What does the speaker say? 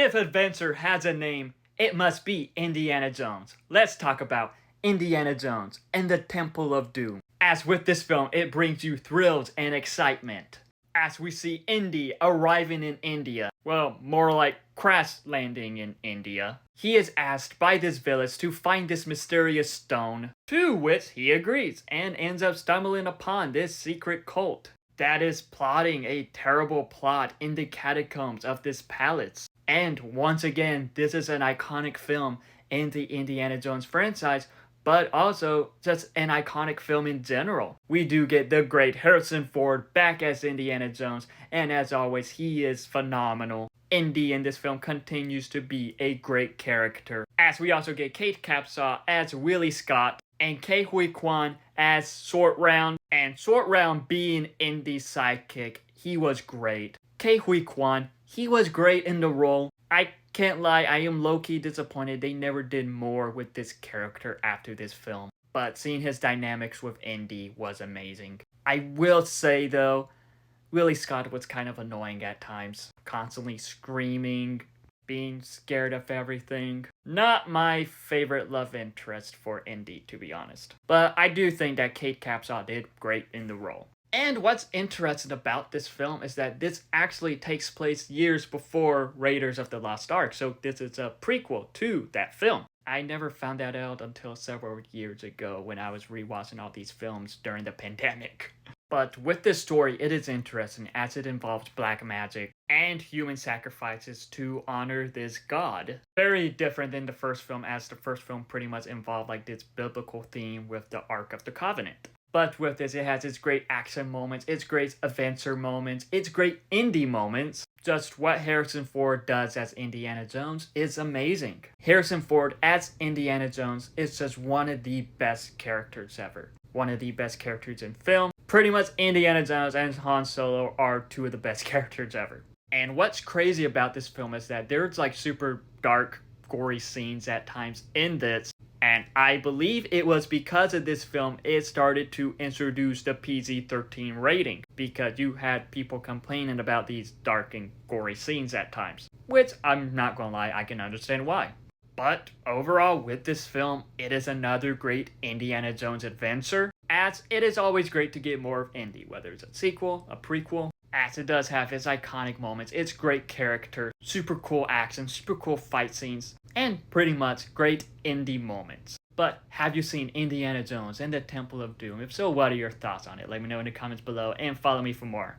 If adventure has a name, it must be Indiana Jones. Let's talk about Indiana Jones and the Temple of Doom. As with this film, it brings you thrills and excitement. As we see Indy arriving in India, well, more like crash landing in India, he is asked by this village to find this mysterious stone, to which he agrees and ends up stumbling upon this secret cult that is plotting a terrible plot in the catacombs of this palace. And once again, this is an iconic film in the Indiana Jones franchise, but also just an iconic film in general. We do get the great Harrison Ford back as Indiana Jones, and as always, he is phenomenal. Indy in this film continues to be a great character, as we also get Kate Capshaw as Willie Scott, and Ke Huy Quan as Short Round, and Short Round being Indy's sidekick, he was great. Ke Huy Quan, he was great in the role. I can't lie, I am low-key disappointed they never did more with this character after this film. But seeing his dynamics with Indy was amazing. I will say though, Willie Scott was kind of annoying at times. Constantly screaming, being scared of everything. Not my favorite love interest for Indy, to be honest. But I do think that Kate Capshaw did great in the role. And what's interesting about this film is that this actually takes place years before Raiders of the Lost Ark, so this is a prequel to that film. I never found that out until several years ago when I was rewatching all these films during the pandemic. But with this story, it is interesting as it involves black magic and human sacrifices to honor this god. Very different than the first film, as the first film pretty much involved like this biblical theme with the Ark of the Covenant. But with this, it has its great action moments, its great adventure moments, its great indie moments. Just what Harrison Ford does as Indiana Jones is amazing. Harrison Ford as Indiana Jones is just one of the best characters ever. One of the best characters in film. Pretty much Indiana Jones and Han Solo are two of the best characters ever. And what's crazy about this film is that there's like super dark, gory scenes at times in this. And I believe it was because of this film it started to introduce the PG-13 rating, because you had people complaining about these dark and gory scenes at times. Which, I'm not gonna lie, I can understand why. But overall, with this film, it is another great Indiana Jones adventure, as it is always great to get more of Indy, whether it's a sequel, a prequel, as it does have its iconic moments, its great character, super cool action, super cool fight scenes, and pretty much great indie moments. But have you seen Indiana Jones and the Temple of Doom? If so, what are your thoughts on it? Let me know in the comments below and follow me for more.